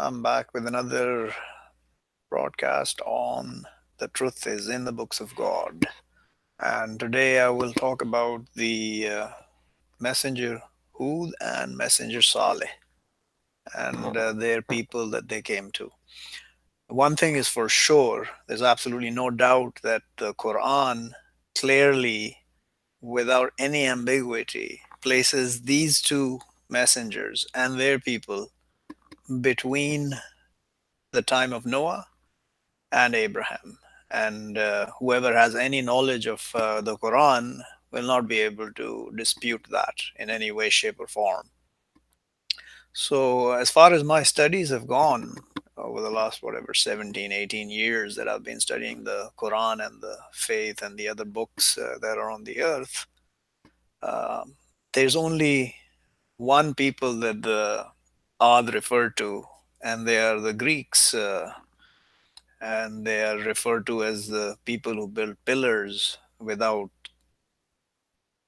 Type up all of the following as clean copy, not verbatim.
I'm back with another broadcast on The Truth is in the Books of God. And today I will talk about the messenger Hud and messenger Saleh and their people that they came to. One thing is for sure, there's absolutely no doubt that the Quran clearly, without any ambiguity, places these two messengers and their people between the time of Noah and Abraham. And whoever has any knowledge of the Quran will not be able to dispute that in any way, shape, or form. So, as far as my studies have gone over the last, whatever, 17, 18 years that I've been studying the Quran and the faith and the other books that are on the earth, uh, there's only one people that the Ad refer to, and they are the Greeks. And they are referred to as the people who built pillars without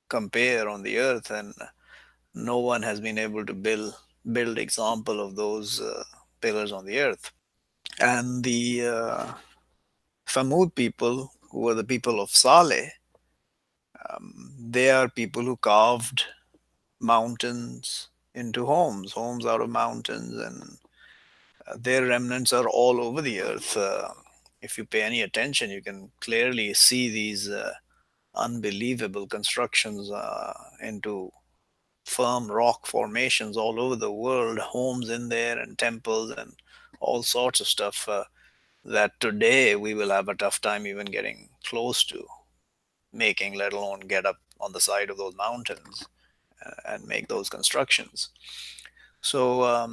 compare on the earth, and no one has been able to build example of those pillars on the earth. And the Thamud people, who were the people of Saleh, they are people who carved mountains into homes out of mountains, and their remnants are all over the earth. If you pay any attention, you can clearly see these unbelievable constructions into firm rock formations all over the world, homes in there and temples and all sorts of stuff that today we will have a tough time even getting close to making, let alone get up on the side of those mountains and make those constructions. So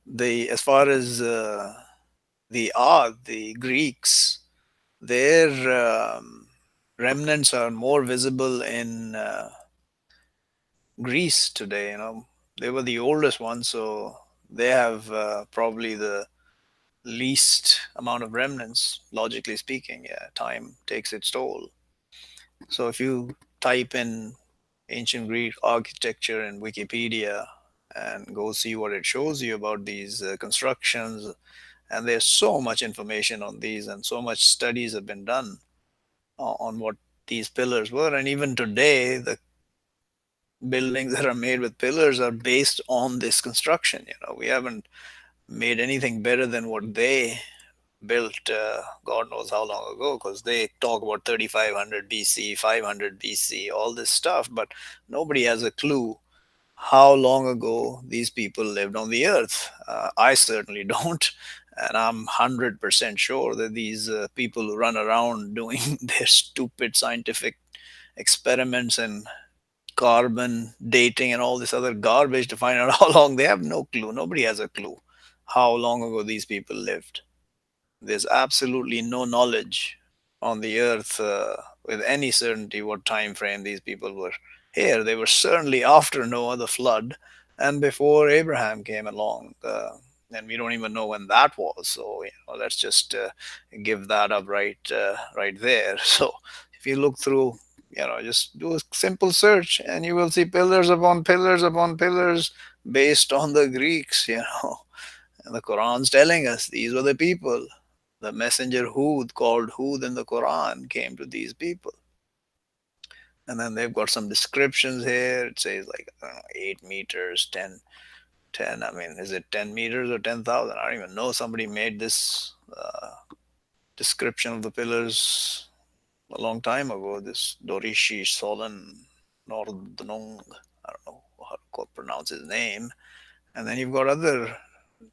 the as far as the art, the Greeks, their remnants are more visible in Greece today. They were the oldest ones, so they have probably the least amount of remnants, logically speaking. Yeah, time takes its toll. So if you type in ancient Greek architecture in Wikipedia and go see what it shows you about these constructions, and there's so much information on these, and so much studies have been done on what these pillars were, and even today the buildings that are made with pillars are based on this construction. We haven't made anything better than what they built, God knows how long ago, because they talk about 3500 BC, 500 BC, all this stuff, but nobody has a clue how long ago these people lived on the earth. I certainly don't. And I'm 100% sure that these people who run around doing their stupid scientific experiments and carbon dating and all this other garbage to find out how long, they have no clue. Nobody has a clue how long ago these people lived. There's absolutely no knowledge on the earth with any certainty what time frame these people were here. They were certainly after Noah, the flood, and before Abraham came along. And we don't even know when that was. So let's just give that up right there. So if you look through, just do a simple search, and you will see pillars upon pillars upon pillars based on the Greeks. And the Quran's telling us these were the people. The messenger Hud, called Hud in the Quran, came to these people. And then they've got some descriptions here. It says, like, I don't know, 8 meters, 10. I mean, is it 10 meters or 10,000? I don't even know. Somebody made this description of the pillars a long time ago. This Dorishi Solan Nordnung, I don't know how to pronounce his name. And then you've got other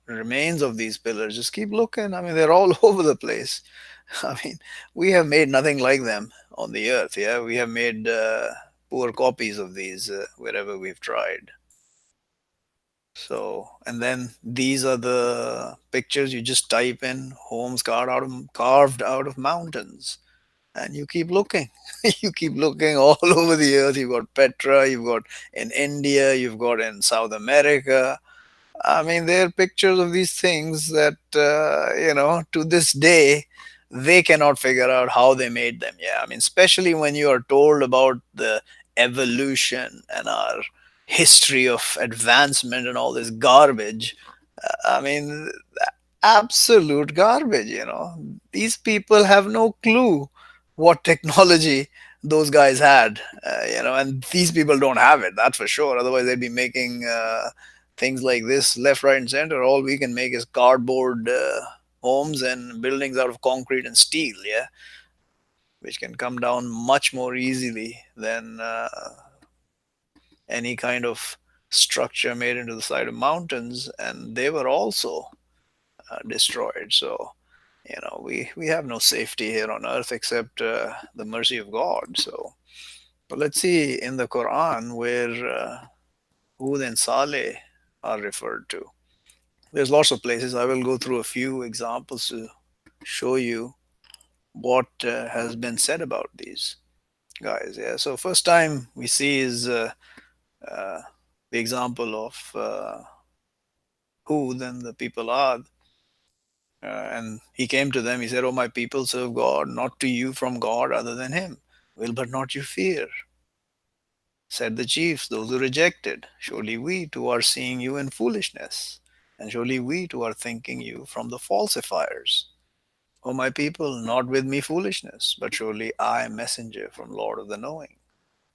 remains of these pillars. Just keep looking. I mean, they're all over the place. I mean, we have made nothing like them on the earth. Yeah, we have made poor copies of these wherever we've tried. So, and then these are the pictures. You just type in homes carved out of mountains, and you keep looking. You keep looking all over the earth. You've got Petra. You've got in India. You've got in South America. I mean, there are pictures of these things that, to this day, they cannot figure out how they made them. Yeah, I mean, especially when you are told about the evolution and our history of advancement and all this garbage. I mean, absolute garbage, you know. These people have no clue what technology those guys had, you know, and these people don't have it, that's for sure. Otherwise, they'd be making things like this left, right, and center. All we can make is cardboard homes and buildings out of concrete and steel, yeah, which can come down much more easily than any kind of structure made into the side of mountains. And they were also destroyed. So, you know, we have no safety here on earth except the mercy of God. So, but let's see in the Quran where Hud and Saleh are referred to. There's lots of places. I will go through a few examples to show you what has been said about these guys. Yeah. So first time we see is uh, the example of Hud and the people Ad. And he came to them, he said, "O my people, serve God, not to you from God other than him. Will but not you fear?" Said the chiefs, those who rejected, "Surely we too are seeing you in foolishness, and surely we too are thinking you from the falsifiers. O my people, not with me foolishness, but surely I am messenger from Lord of the knowing.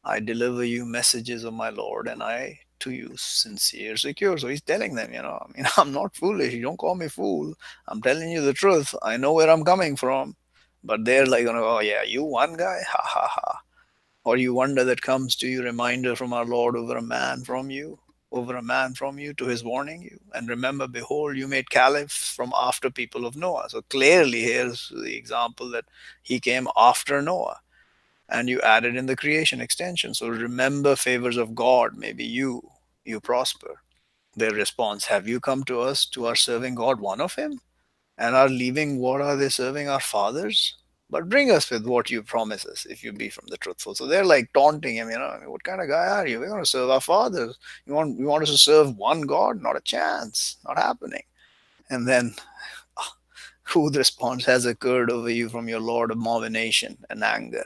I deliver you messages of my Lord, and I to you sincere, secure." So he's telling them, you know, I mean, I'm not foolish. You don't call me fool. I'm telling you the truth. I know where I'm coming from. But they're like, oh, yeah, you one guy? Ha ha ha. Or you wonder that comes to you reminder from our Lord over a man from you to his warning you. And remember, behold, you made caliphs from after people of Noah. So clearly, here's the example that he came after Noah and you added in the creation extension. So remember favors of God, maybe you prosper. Their response, have you come to us to our serving God one of him? And are leaving what are they serving our fathers? But bring us with what you promise us if you be from the truthful. So they're like taunting him, you know, I mean, what kind of guy are you? We're gonna serve our fathers. You want us to serve one God? Not a chance. Not happening. And then who the response has occurred over you from your Lord abomination and anger.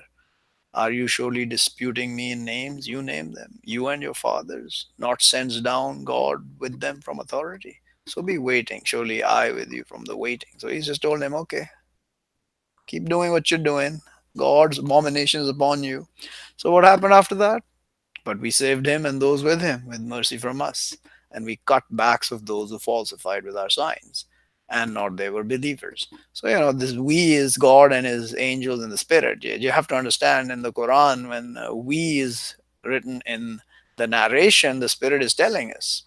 Are you surely disputing me in names? You name them, you and your fathers, not sends down God with them from authority. So be waiting, surely I with you from the waiting. So he's just told him, okay, keep doing what you're doing. God's abomination is upon you. So what happened after that? But we saved him and those with him with mercy from us. And we cut backs of those who falsified with our signs, and not they were believers. So, you know, this we is God and his angels and the spirit. You have to understand in the Quran, when we is written in the narration, the spirit is telling us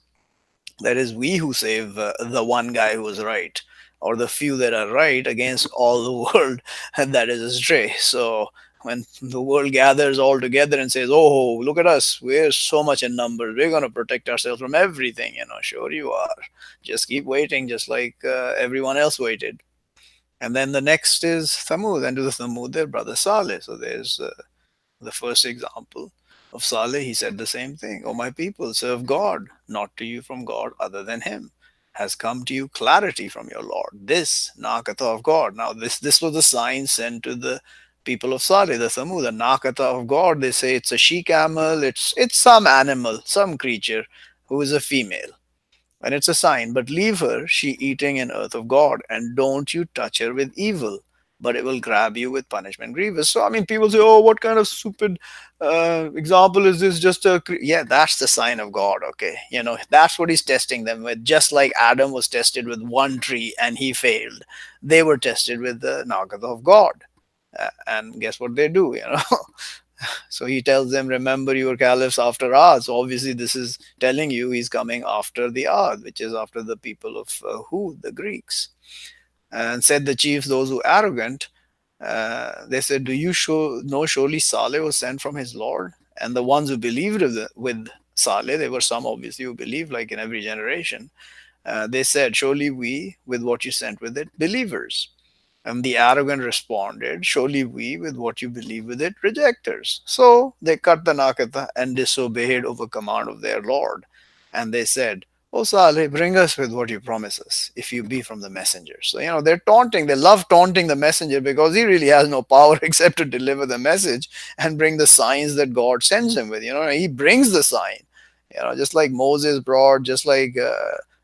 that is we who save the one guy who was right, or the few that are right against all the world that is astray. So when the world gathers all together and says, "Oh, look at us, we're so much in numbers, we're going to protect ourselves from everything," you know, sure you are. Just keep waiting, just like everyone else waited. And then the next is Thamud, and to the Thamud their brother Saleh. So there's the first example of Saleh, he said the same thing. "O my people, serve God, not to you from God other than him. Has come to you clarity from your Lord. This Nakata of God." Now, this was the sign sent to the people of Saleh, the Thamud, the Nakata of God. They say it's a she camel, it's some animal, some creature who is a female. And it's a sign, but leave her, she eating in earth of God, and don't you touch her with evil, but it will grab you with punishment grievous. So, I mean, people say, "Oh, what kind of stupid example is this? Just a yeah, that's the sign of God." Okay, you know, that's what he's testing them with. Just like Adam was tested with one tree and he failed, they were tested with the Nagata of God. And guess what they do? You know, so he tells them, "Remember your caliphs after Ad." So obviously, this is telling you he's coming after the Ad, which is after the people of who? The Greeks. And said the chiefs, those who arrogant, they said, "Do you know surely Saleh was sent from his Lord?" And the ones who believed with Saleh, there were some obviously who believed, like in every generation. They said, "Surely we, with what you sent with it, believers." And the arrogant responded, "Surely we, with what you believe with it, rejectors." So they cut the Nakata and disobeyed over command of their Lord. And they said, "O Saleh, bring us with what you promise us, if you be from the messengers." So, you know, they're taunting, they love taunting the messenger because he really has no power except to deliver the message and bring the signs that God sends him with. You know, he brings the sign, you know, just like Moses brought, just like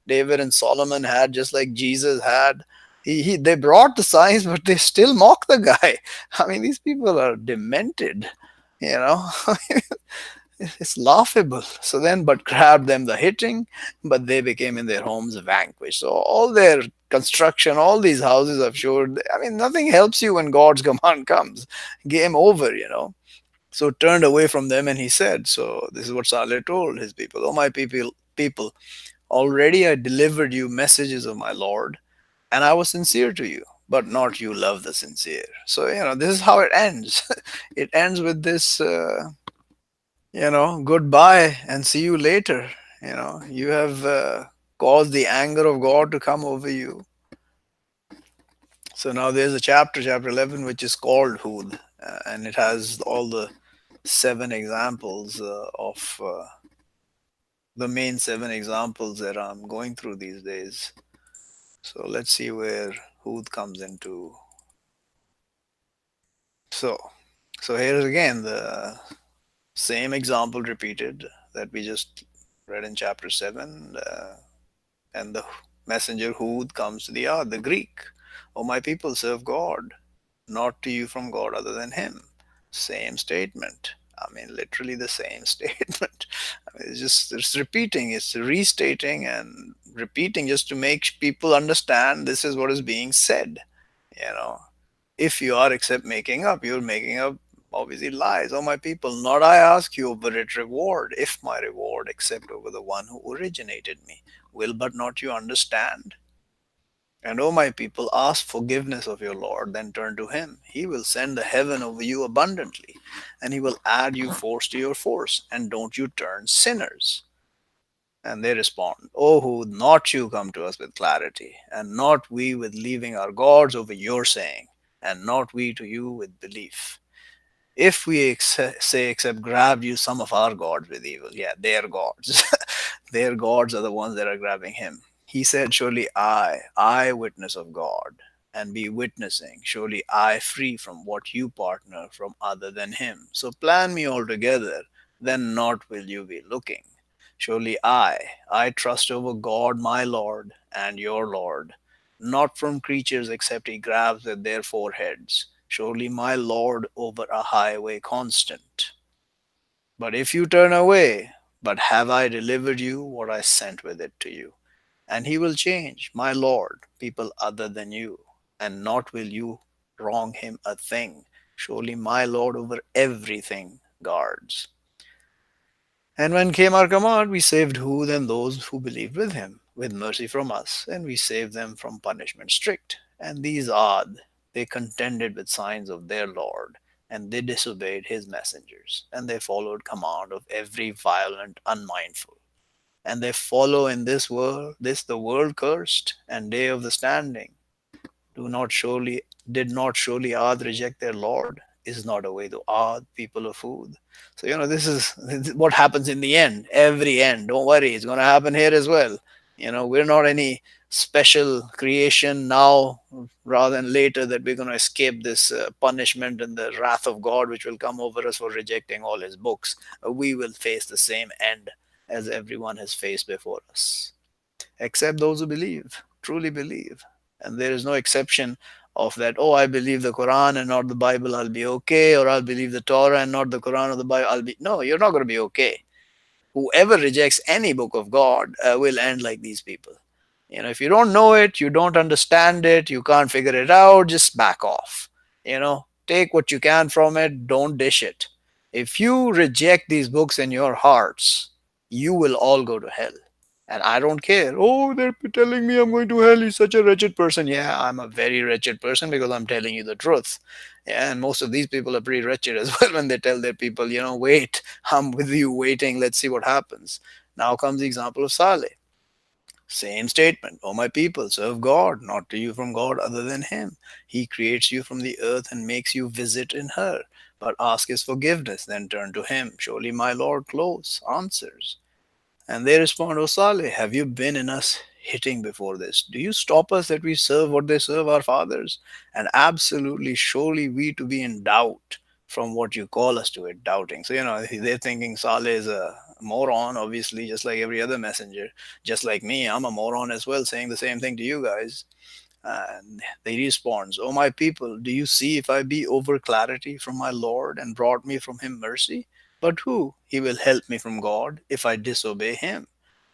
David and Solomon had, just like Jesus had. They brought the science, but they still mock the guy. I mean, these people are demented, you know. It's laughable. So then, but grabbed them the hitting, but they became in their homes vanquished. So all their construction, all these houses have showed. I mean, nothing helps you when God's command comes. Game over, you know. So turned away from them, and he said, so this is what Saleh told his people: "Oh my people, already I delivered you messages of my Lord, and I was sincere to you, but not you love the sincere." So this is how it ends. It ends with this. Goodbye and see you later. You have caused the anger of God to come over you. So now there's a chapter 11, which is called Hud, and it has all the seven examples of the main seven examples that I'm going through these days. So let's see where Hud comes into. So, so here's again the same example repeated that we just read in chapter 7. And the messenger Hud comes to the earth, the Greek. "Oh, my people, serve God, not to you from God other than Him." Same statement. I mean, literally the same statement. I mean, it's repeating, it's restating and repeating just to make people understand this is what is being said. You know, if you are except making up, you're making up obviously lies. "Oh, my people, not I ask you over it reward, if my reward except over the one who originated me. Will but not you understand? And O my people, ask forgiveness of your Lord, then turn to him. He will send the heaven over you abundantly, and he will add you force to your force, and don't you turn sinners." And they respond, "Oh, who would not you come to us with clarity, and not we with leaving our gods over your saying, and not we to you with belief. If we say except grabbed you some of our gods with evil," yeah, their gods, their gods are the ones that are grabbing him. He said, "Surely I witness of God, and be witnessing, surely I free from what you partner from other than him. So plan me altogether, then not will you be looking. Surely I trust over God my Lord and your Lord, not from creatures except he grabs at their foreheads. Surely my Lord over a highway constant. But if you turn away, but have I delivered you what I sent with it to you? And he will change, my Lord, people other than you, and not will you wrong him a thing. Surely my Lord over everything guards." And when came our command, we saved Hud and those who believed with him, with mercy from us, and we saved them from punishment strict. And these Ad, they contended with signs of their Lord, and they disobeyed his messengers, and they followed command of every violent, unmindful. And they follow in this world, this the world cursed, and day of the standing. Do not surely Did not surely Ad reject their Lord? Is not a way to Ad, people of food. So this is what happens in the end. Every end. Don't worry, it's going to happen here as well. We're not any special creation now rather than later that we're going to escape this punishment and the wrath of God which will come over us for rejecting all his books. We will face the same end as everyone has faced before us, except those who believe, truly believe. And there is no exception of that, "Oh, I believe the Quran and not the Bible, I'll be okay," or "I'll believe the Torah and not the Quran or the Bible, I'll be." No, you're not going to be okay. Whoever rejects any book of God will end like these people. If you don't know it, you don't understand it, you can't figure it out, just back off. Take what you can from it, don't dish it. If you reject these books in your hearts, you will all go to hell. And I don't care. "Oh, they're telling me I'm going to hell. He's such a wretched person." Yeah, I'm a very wretched person because I'm telling you the truth. Yeah, and most of these people are pretty wretched as well when they tell their people, "Wait, I'm with you waiting. Let's see what happens." Now comes the example of Saleh. Same statement. "Oh, my people, serve God, not to you from God other than him. He creates you from the earth and makes you visit in her. But ask his forgiveness, then turn to him. Surely my Lord close answers." And they respond, "O Saleh, have you been in us hitting before this? Do you stop us that we serve what they serve our fathers? And absolutely, surely we to be in doubt from what you call us to it, doubting." So, they're thinking Saleh is moron, obviously, just like every other messenger. Just like me, I'm a moron as well, saying the same thing to you guys. And they responds, O my people, do you see if I be over clarity from my Lord and brought me from him mercy? But who? He will help me from God if I disobey him.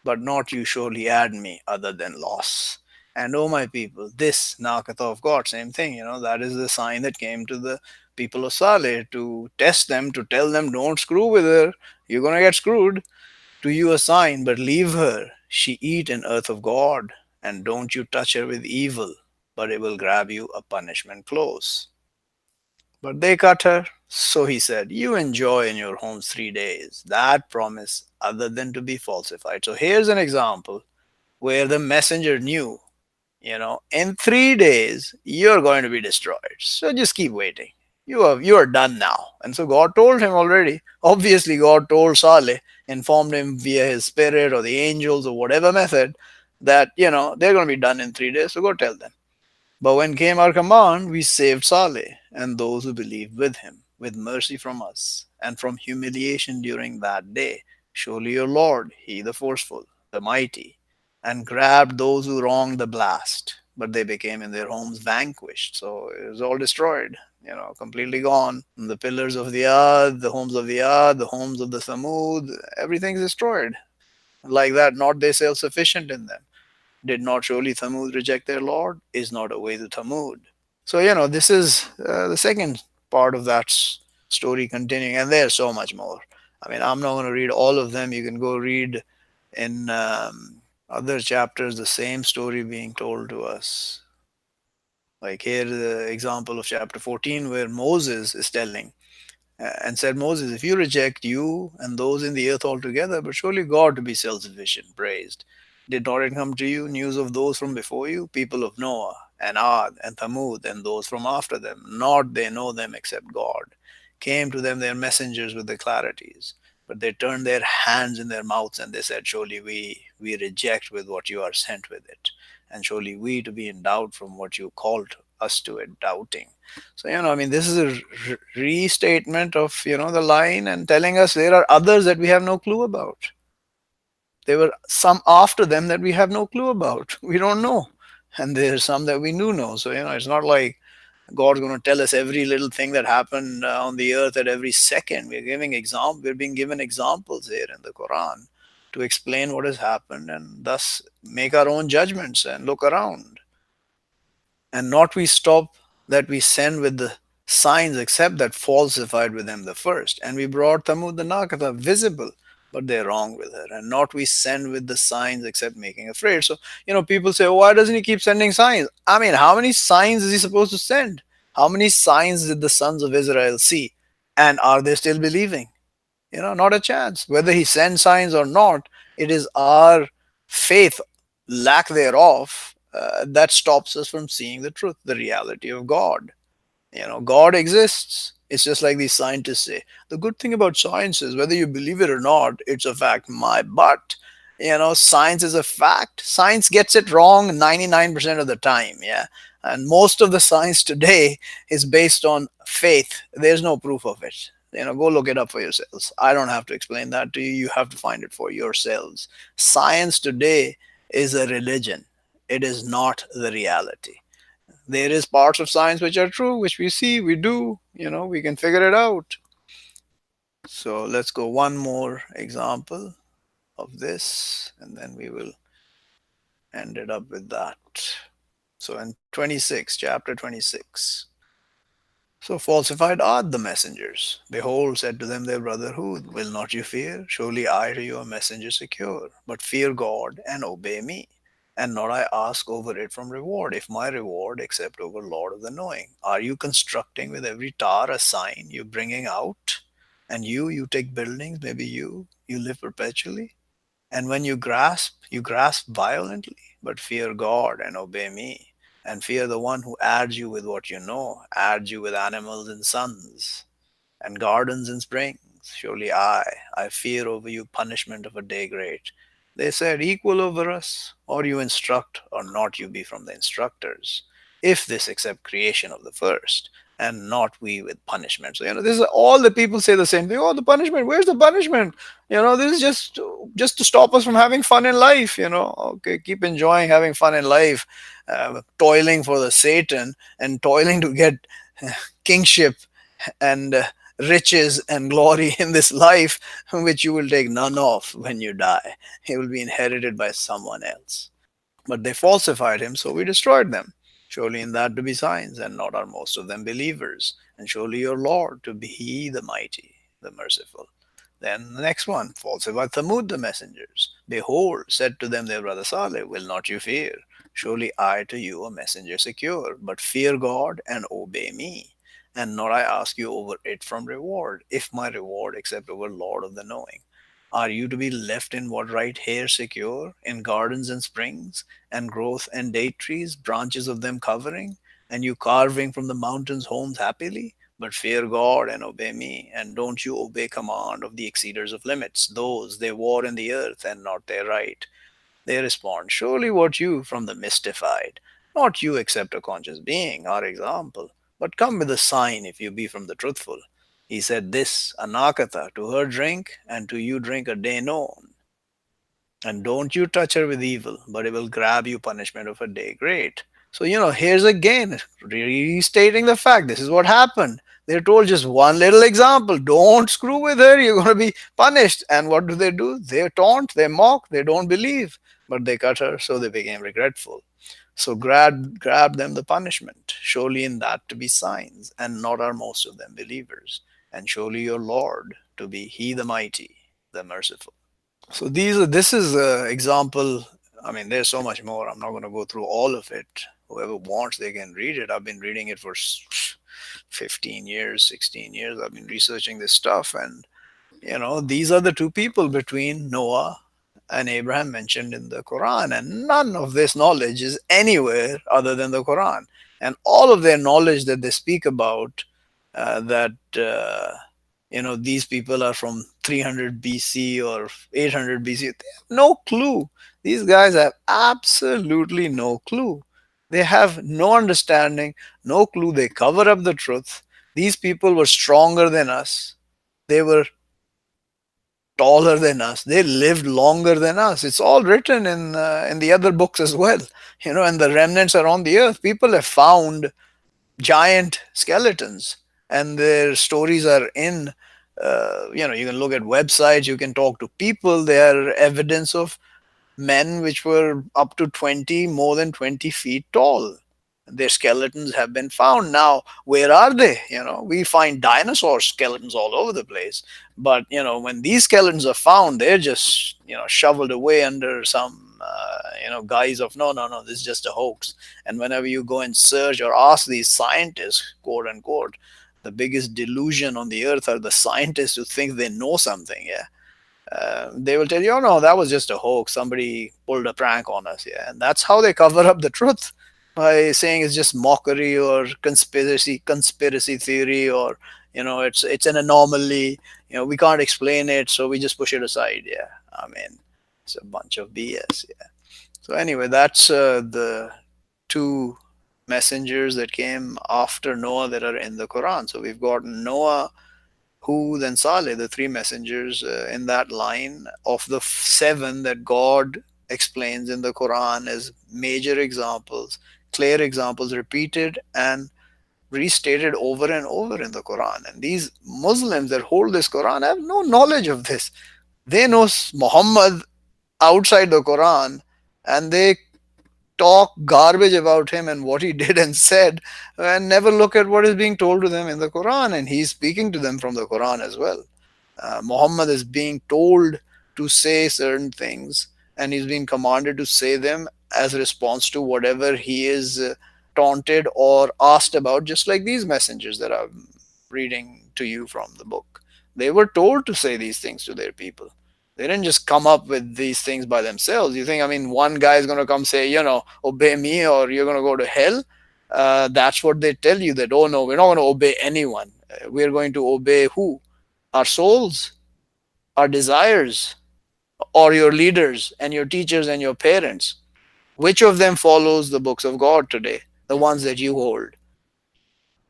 But not you surely add me other than loss. And O my people, this Nakata of God, same thing, that is the sign that came to the people of Saleh to test them, to tell them, don't screw with her. You're going to get screwed. To you a sign, but leave her. She eat an earth of God, and don't you touch her with evil, but it will grab you a punishment close. But they cut her. So he said, you enjoy in your homes 3 days. That promise other than to be falsified. So here's an example where the messenger knew, in 3 days you're going to be destroyed. So just keep waiting. You are done now. And so God told him already. Obviously, God told Saleh, informed him via his spirit or the angels or whatever method that they're going to be done in 3 days. So go tell them. But when came our command, we saved Saleh and those who believed with him, with mercy from us, and from humiliation during that day. Surely your Lord, He the forceful, the mighty, and grabbed those who wronged the blast, but they became in their homes vanquished. So it was all destroyed, completely gone. And the pillars of the Ad, the homes of the Ad, the homes of the Thamud, everything's destroyed. Like that, not they self sufficient in them. Did not surely Thamud reject their Lord? Is not a way to Thamud. So, this is the second part of that story continuing, and there's so much more. I mean, I'm not going to read all of them. You can go read in other chapters the same story being told to us. Like here, the example of chapter 14, where Moses is telling and said, Moses, if you reject you and those in the earth altogether, but surely God to be self sufficient, praised. Did not it come to you news of those from before you, people of Noah, and Ad, and Thamud, and those from after them? Not they know them except God. Came to them their messengers with the clarities, but they turned their hands in their mouths, and they said, surely we reject with what you are sent with it, and surely we to be in doubt from what you called us to it, doubting. So, I mean, this is a restatement of, the line and telling us there are others that we have no clue about. There were some after them that we have no clue about. We don't know. And there's some that we do know. So, it's not like God's going to tell us every little thing that happened on the earth at every second. We're being given examples here in the Quran to explain what has happened and thus make our own judgments and look around. And not we stop that we send with the signs except that falsified with them the first. And we brought Thamud the Nakata visible, but they're wrong with her. And not we send with the signs except making afraid. So, people say, why doesn't he keep sending signs? I mean, how many signs is he supposed to send? How many signs did the sons of Israel see? And are they still believing? Not a chance. Whether he sends signs or not, it is our faith, lack thereof, that stops us from seeing the truth, the reality of God. God exists. It's just like these scientists say. The good thing about science is whether you believe it or not, it's a fact. My butt. Science is a fact. Science gets it wrong 99% of the time. Yeah. And most of the science today is based on faith. There's no proof of it. Go look it up for yourselves. I don't have to explain that to you. You have to find it for yourselves. Science today is a religion. It is not the reality. There is parts of science which are true, which we see, we do, we can figure it out. So let's go one more example of this, and then we will end it up with that. So in 26, chapter 26. So falsified are the messengers. Behold, said to them their brother Hud, will not you fear? Surely I to you a messenger secure. But fear God and obey me, and not I ask over it from reward, if my reward except over Lord of the knowing. Are you constructing with every tar a sign you bringing out? And you take buildings, maybe you live perpetually? And when you grasp violently, but fear God and obey me, and fear the one who adds you with what you know, adds you with animals and sons, and gardens and springs. Surely I fear over you punishment of a day great. They said, equal over us, or you instruct, or not you be from the instructors. If this except creation of the first, and not we with punishment. So this is all the people say the same thing. Oh, the punishment. Where's the punishment? This is just to stop us from having fun in life. Okay, keep enjoying having fun in life, toiling for the Satan and toiling to get kingship and riches and glory in this life, which you will take none of when you die. It will be inherited by someone else. But they falsified him, so we destroyed them. Surely in that to be signs, and not are most of them believers. And surely your Lord to be He the mighty, the merciful. Then the next one, falsified Thamud the messengers. Behold, said to them their brother Saleh, will not you fear? Surely I to you a messenger secure, but fear God and obey me. And not I ask you over it from reward, if my reward except over Lord of the knowing. Are you to be left in what right here secure, in gardens and springs, and growth and date trees, branches of them covering, and you carving from the mountains homes happily? But fear God and obey me, and don't you obey command of the exceeders of limits, those they war in the earth and not their right. They respond, surely what you from the mystified, not you except a conscious being, our example, but come with a sign if you be from the truthful. He said this, Anakata, to her drink, and to you drink a day known. And don't you touch her with evil, but it will grab you punishment of a day great. So, here's again restating the fact this is what happened. They're told just one little example, don't screw with her, you're going to be punished. And what do? They taunt, they mock, they don't believe, but they cut her, so they became regretful. So grab them the punishment. Surely in that to be signs, and not are most of them believers. And surely your Lord to be He the mighty, the merciful. So this is an example. I mean, there's so much more. I'm not going to go through all of it. Whoever wants, they can read it. I've been reading it for 15 years, 16 years. I've been researching this stuff, and these are the two people between Noah and Abraham mentioned in the Quran, and none of this knowledge is anywhere other than the Quran. And all of their knowledge that they speak about, that these people are from 300 BC or 800 BC, they have no clue. These guys have absolutely no clue. They have no understanding, no clue. They cover up the truth. These people were stronger than us. They were taller than us. They lived longer than us. It's all written in the other books as well. And the remnants are on the earth. People have found giant skeletons, and their stories are in. You can look at websites. You can talk to people. They are evidence of men which were up to 20, more than 20 feet tall. Their skeletons have been found. Now, where are they? We find dinosaur skeletons all over the place. But, when these skeletons are found, they're just, shoveled away under some, guise of, no, no, no, this is just a hoax. And whenever you go and search or ask these scientists, quote unquote, the biggest delusion on the earth are the scientists who think they know something. Yeah, they will tell you, oh no, that was just a hoax. Somebody pulled a prank on us. Yeah, and that's how they cover up the truth by saying it's just mockery or conspiracy theory, or it's an anomaly. We can't explain it, so we just push it aside. Yeah, I mean, it's a bunch of BS. Yeah. So anyway, that's the two messengers that came after Noah that are in the Quran. So we've got Noah, Hud and Saleh, the three messengers in that line of the seven that God explains in the Quran as major examples, clear examples, repeated and restated over and over in the Quran. And these Muslims that hold this Quran have no knowledge of this. They know Muhammad outside the Quran, and they talk garbage about him and what he did and said, and never look at what is being told to them in the Quran. And he's speaking to them from the Quran as well. Muhammad is being told to say certain things, and he's being commanded to say them as a response to whatever he is taunted or asked about, just like these messengers that I'm reading to you from the book. They were told to say these things to their people. They didn't just come up with these things by themselves. You think, I mean, one guy is going to come say, obey me or you're going to go to hell? That's what they tell you, that, oh no, we're not going to obey anyone. We're going to obey who? Our souls, our desires, or your leaders and your teachers and your parents. Which of them follows the books of God today? The ones that you hold.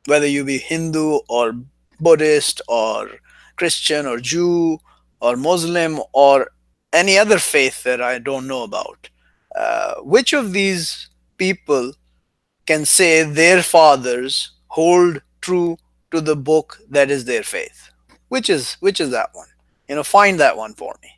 whether you be Hindu or Buddhist or Christian or Jew or Muslim or any other faith that I don't know about. Which of these people can say their fathers hold true to the book that is their faith? Which is that one? Find that one for me.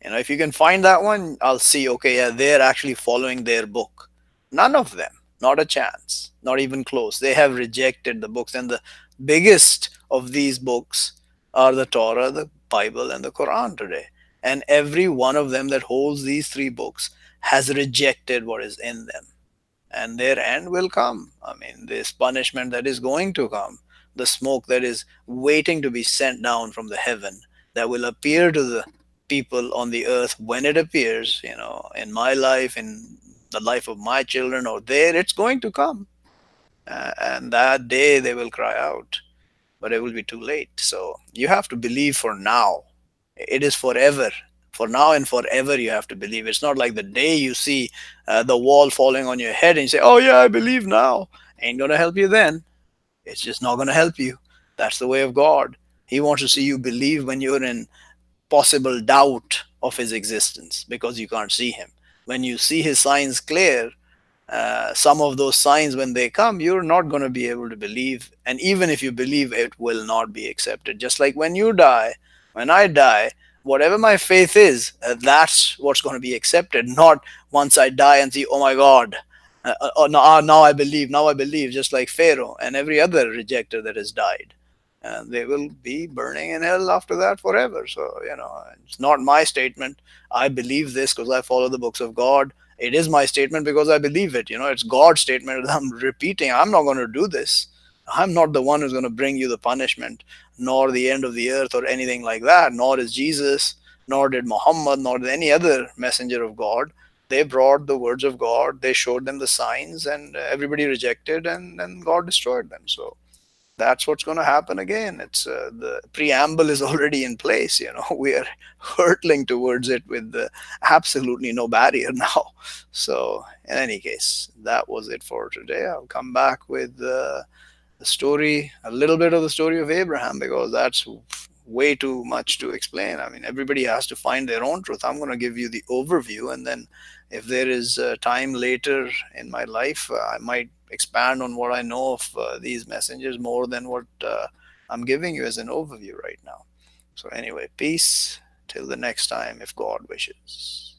If you can find that one, I'll see, okay, yeah, they're actually following their book. None of them, not a chance, not even close. They have rejected the books, and the biggest of these books are the Torah, the Bible, and the Quran today. And every one of them that holds these three books has rejected what is in them, and their end will come. I mean, this punishment that is going to come, the smoke that is waiting to be sent down from the heaven, that will appear to the people on the earth when it appears, in my life, in the life of my children, or there, it's going to come. And that day they will cry out, but it will be too late. So you have to believe for now. It is forever. For now and forever, you have to believe. It's not like the day you see the wall falling on your head and you say, "Oh yeah, I believe now." Ain't gonna help you then. It's just not gonna help you. That's the way of God. He wants to see you believe when you're in possible doubt of His existence because you can't see Him. When you see His signs clear, some of those signs, when they come, you're not going to be able to believe. And even if you believe, it will not be accepted. Just like when you die, when I die, whatever my faith is, that's what's going to be accepted. Not once I die and see, oh my God, now I believe, just like Pharaoh and every other rejecter that has died. And they will be burning in hell after that forever. So, it's not my statement. I believe this because I follow the books of God. It is my statement because I believe it. It's God's statement that I'm repeating. I'm not going to do this. I'm not the one who's going to bring you the punishment, nor the end of the earth or anything like that. Nor is Jesus, nor did Muhammad, nor did any other messenger of God. They brought the words of God. They showed them the signs, and everybody rejected, and then God destroyed them. So that's what's going to happen again. It's the preamble is already in place. We are hurtling towards it with absolutely no barrier now. So in any case, that was it for today. I'll come back with the story, a little bit of the story of Abraham, because that's way too much to explain. I mean, everybody has to find their own truth. I'm going to give you the overview, and then if there is time later in my life, I might expand on what I know of these messengers more than what I'm giving you as an overview right now. So, anyway, peace till the next time, if God wishes.